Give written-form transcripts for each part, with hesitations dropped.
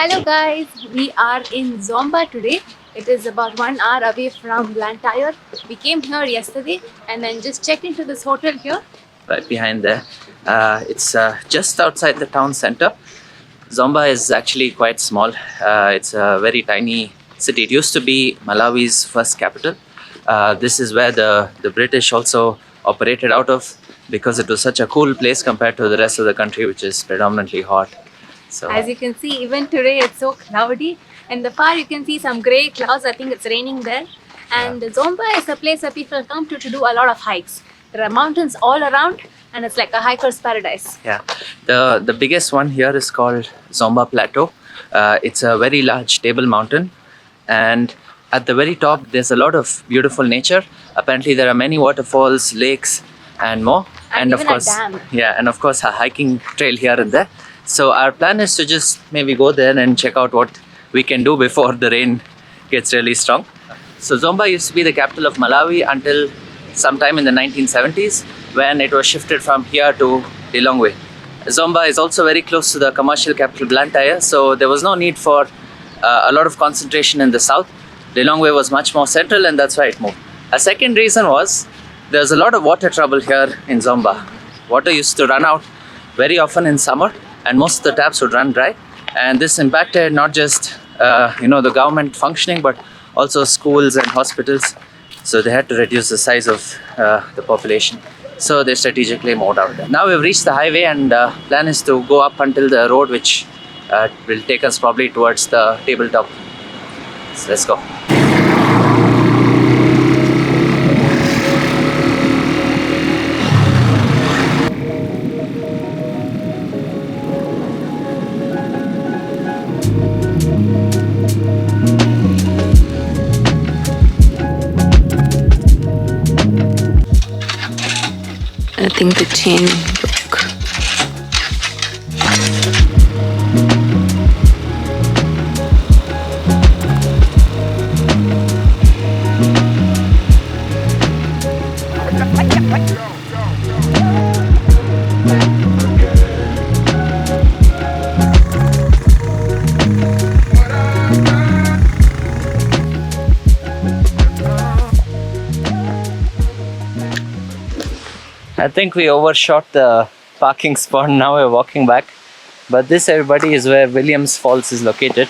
Hello guys, we are in Zomba today. It is about 1 hour away from Blantyre. We came here yesterday and then just checked into this hotel here. Right behind there. It's just outside the town center. Zomba is actually quite small. It's a very tiny city. It used to be Malawi's first capital. This is where the British also operated out of because it was such a cool place compared to the rest of the country, which is predominantly hot. So, as you can see, even today it's so cloudy. In the far you can see some grey clouds. I think it's raining there. And Zomba is a place where people come to do a lot of hikes. There are mountains all around and it's like a hiker's paradise. yeah, the biggest one here is called Zomba Plateau. It's a very large table mountain, and at the very top there's a lot of beautiful nature. Apparently there are many waterfalls, lakes and more, And of even a course dam. and of course a hiking trail here and there. So our plan is to just maybe go there and check out what we can do before the rain gets really strong. So Zomba used to be the capital of Malawi until sometime in the 1970s, when it was shifted from here to Lilongwe. Zomba is also very close to the commercial capital Blantyre, so there was no need for a lot of concentration in the south. Lilongwe was much more central, and that's why it moved. A second reason was there's a lot of water trouble here in Zomba. Water used to run out very often in summer, and most of the taps would run dry, and this impacted not just the government functioning, but also schools and hospitals. So they had to reduce the size of the population. So they strategically moved out there. Now we've reached the highway, and plan is to go up until the road, which will take us probably towards the tabletop. So let's go. I think the chain broke. I think we overshot the parking spot. Now we're walking back. But this, everybody, is where Williams Falls is located.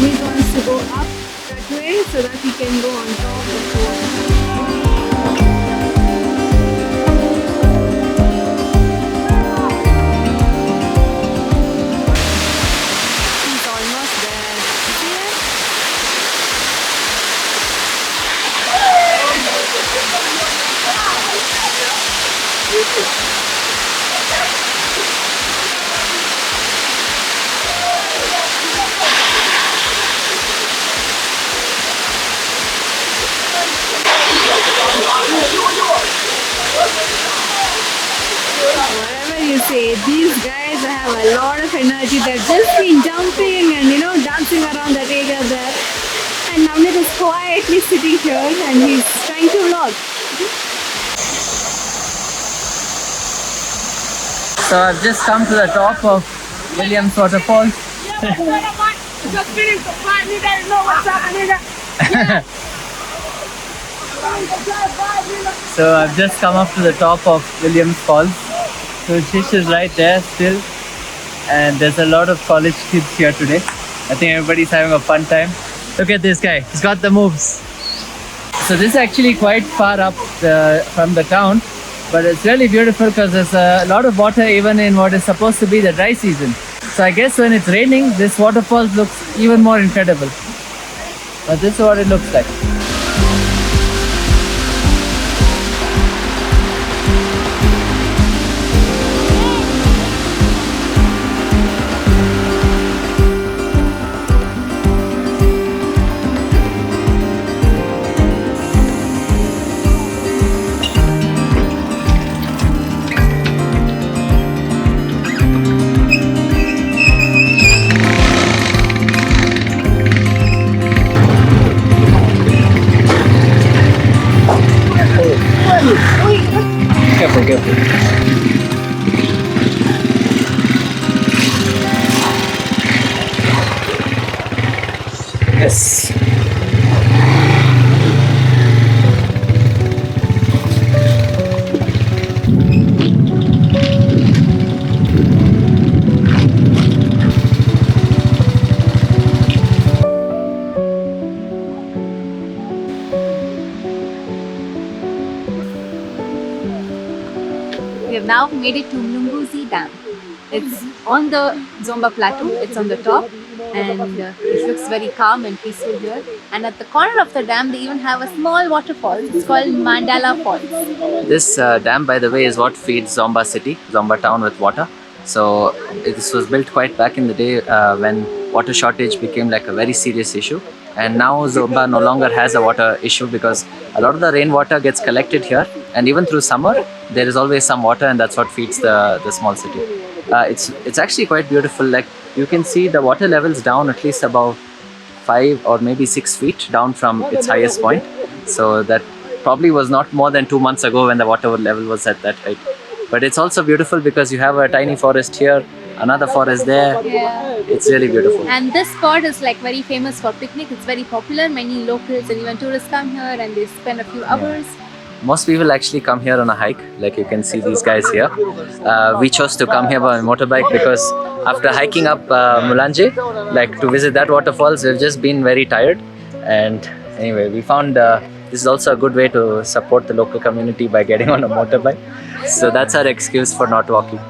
He wants to go up that way so that he can go on top of the water. He's almost there. See that? Whatever you say, these guys have a lot of energy. They've just been jumping and dancing around that area there. And Navneet is quietly sitting here and he's trying to vlog. So I've just come to the top of Williams Waterfalls. So I've just come up to the top of Williams Falls. So Shish is right there still, and there's a lot of college kids here today. I think everybody's having a fun time. Look at this guy, he's got the moves. So this is actually quite far up from the town, but it's really beautiful because there's a lot of water even in what is supposed to be the dry season. So I guess when it's raining, this waterfalls looks even more incredible. But this is what it looks like. Yes. We have now made it to Mulanje Dam. It's on the Zomba plateau, it's on the top, and it looks very calm and peaceful here. And at the corner of the dam, they even have a small waterfall. It's called Mandala Falls. This dam, by the way, is what feeds Zomba city, Zomba town with water. So this was built quite back in the day when water shortage became like a very serious issue. And now Zomba no longer has a water issue because a lot of the rainwater gets collected here. And even through summer, there is always some water, and that's what feeds the small city. It's actually quite beautiful. Like you can see the water levels down at least about 5 or maybe 6 feet down from its highest point. So that probably was not more than 2 months ago when the water level was at that height. But it's also beautiful because you have a tiny forest here, another forest there. Yeah. It's really beautiful. And this spot is like very famous for picnic. It's very popular. Many locals and even tourists come here and they spend a few hours. Most people actually come here on a hike, like you can see these guys here. We chose to come here by motorbike because after hiking up Mulanje, like to visit that waterfalls, we've just been very tired. And anyway, we found this is also a good way to support the local community by getting on a motorbike. So that's our excuse for not walking.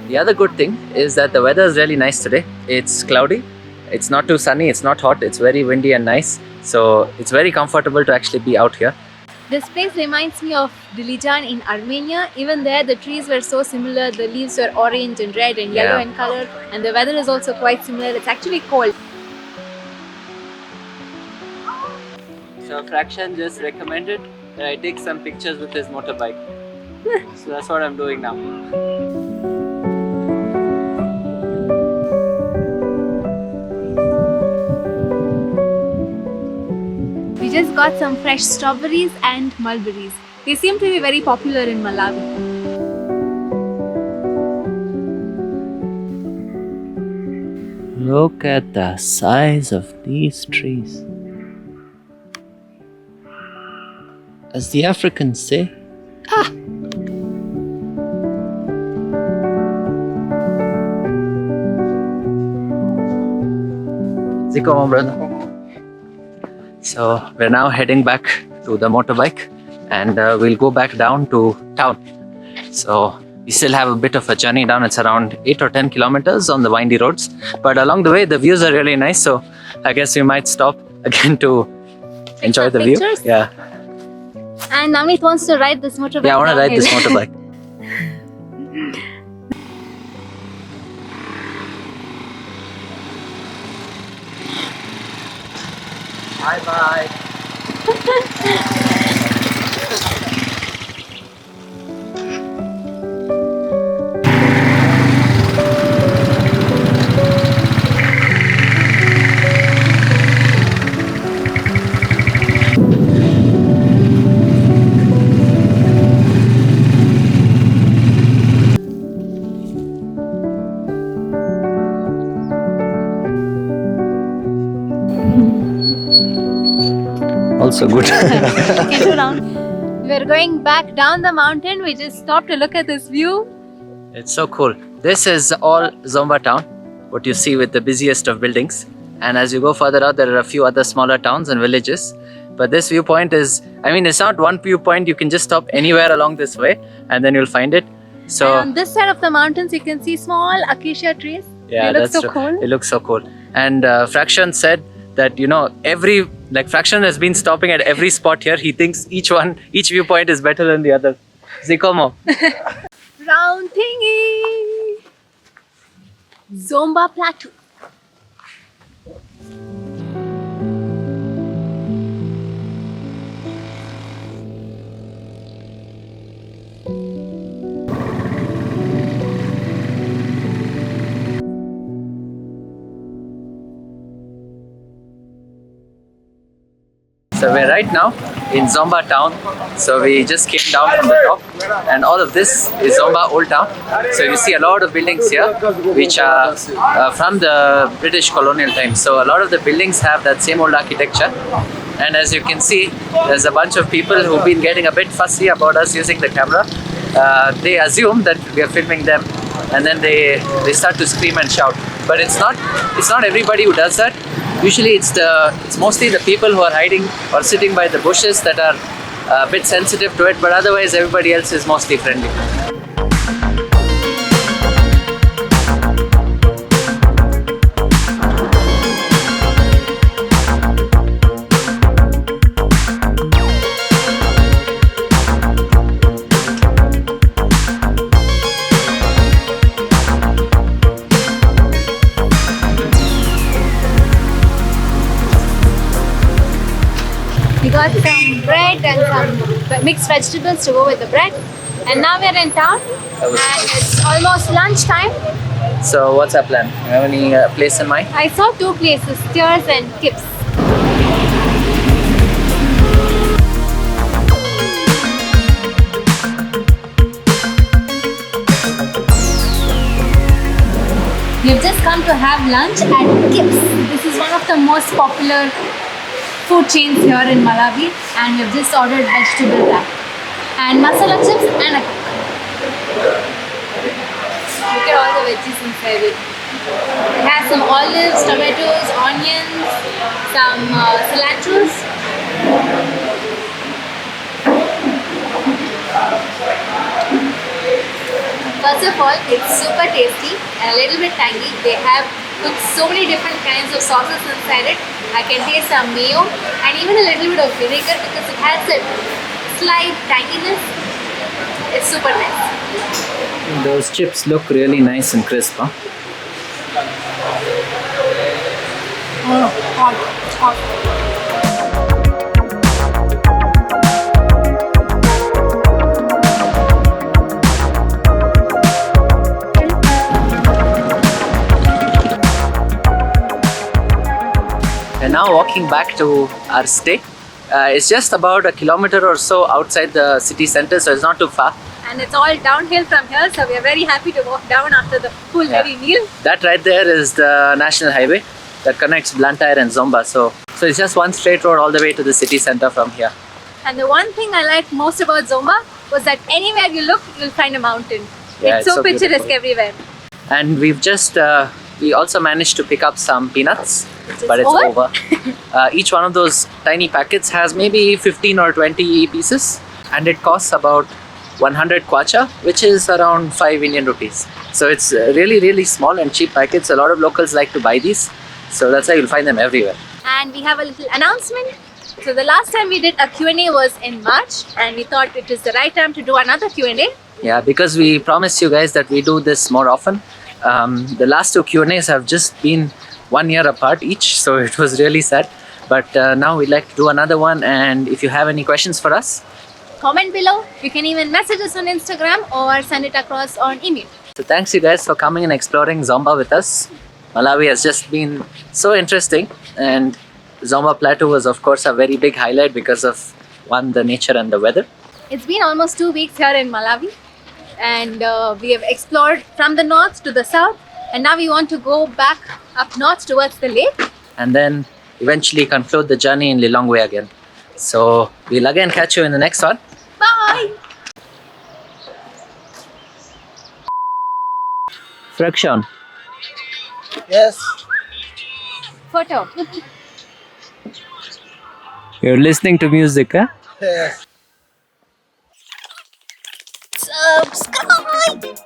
The other good thing is that the weather is really nice today. It's cloudy, it's not too sunny, it's not hot, it's very windy and nice. So it's very comfortable to actually be out here. This place reminds me of Dilijan in Armenia. Even there, the trees were so similar. The leaves were orange and red and yellow in color. And the weather is also quite similar. It's actually cold. So Fraction just recommended that I take some pictures with his motorbike. So that's what I'm doing now. We just got some fresh strawberries and mulberries. They seem to be very popular in Malawi. Look at the size of these trees. As the Africans say, ah! Ziko, brother. So we're now heading back to the motorbike and we'll go back down to town. So we still have a bit of a journey down. It's around 8 or 10 kilometers on the windy roads. But along the way, the views are really nice. So I guess we might stop again to enjoy the pictures? view. Yeah. And Namit wants to ride this motorbike. Yeah, I want to ride this motorbike. Bye-bye. Also good. We're going back down the mountain. We just stopped to look at this view. It's so cool. This is all Zomba town, what you see with the busiest of buildings. And as you go further out, there are a few other smaller towns and villages. But this viewpoint is, I mean, it's not one viewpoint. You can just stop anywhere along this way and then you'll find it. So and on this side of the mountains, you can see small acacia trees. yeah, they look that's so cool. It looks so cool. And Fraction said that, you know, Fraction has been stopping at every spot here. He thinks each viewpoint is better than the other. Zikomo. Round thingy. Zomba Plateau. So we're right now in Zomba town. So we just came down from the top, and all of this is Zomba Old Town. So you see a lot of buildings here which are from the British colonial times. So a lot of the buildings have that same old architecture. And as you can see, there's a bunch of people who've been getting a bit fussy about us using the camera. They assume that we are filming them, and then they start to scream and shout. But it's not everybody who does that. Usually it's mostly the people who are hiding or sitting by the bushes that are a bit sensitive to it, but otherwise everybody else is mostly friendly. We got some bread and some mixed vegetables to go with the bread. And now we're in town and it's almost lunchtime. So what's our plan? You have any place in mind? I saw two places, Steers and Kips. We've just come to have lunch at Kips. This is one of the most popular food chains here in Malawi, and we've just ordered vegetable wrap and masala chips and a coke. Look at all the veggies inside it. It has some olives, tomatoes, onions, some cilantros. First of all, it's super tasty and a little bit tangy. They have put so many different kinds of sauces inside it. I can taste some mayo and even a little bit of vinegar because it has that slight tanginess. It's super nice. Those chips look really nice and crisp, huh? Oh, hot. And now walking back to our stay. It's just about a kilometer or so outside the city center, so it's not too far. And it's all downhill from here, so we are very happy to walk down after the full heavy meal. That right there is the national highway that connects Blantyre and Zomba. So it's just one straight road all the way to the city center from here. And the one thing I liked most about Zomba was that anywhere you look, you'll find a mountain. Yeah, it's so picturesque beautiful everywhere. And we've just we also managed to pick up some peanuts, but it's over. Each one of those tiny packets has maybe 15 or 20 pieces, and it costs about 100 kwacha, which is around 5 Indian rupees. So it's really small and cheap packets. A lot of locals like to buy these, so that's why you'll find them everywhere. And we have a little announcement. So the last time we did a Q&A was in March, and we thought it is the right time to do another Q&A. Yeah, because we promised you guys that we do this more often. The last two Q&As have just been 1 year apart each, so it was really sad. But now we'd like to do another one, and if you have any questions for us, comment below. You can even message us on Instagram or send it across on email. So thanks you guys for coming and exploring Zomba with us. Malawi has just been so interesting, and Zomba Plateau was of course a very big highlight because of one, the nature and the weather. It's been almost 2 weeks here in Malawi, and we have explored from the north to the south, and now we want to go back up north towards the lake. And then eventually conclude the journey in Lilongwe again. So we'll again catch you in the next one. Bye! Fraction. Yes. Photo. You're listening to music, huh? Yes. Subscribe!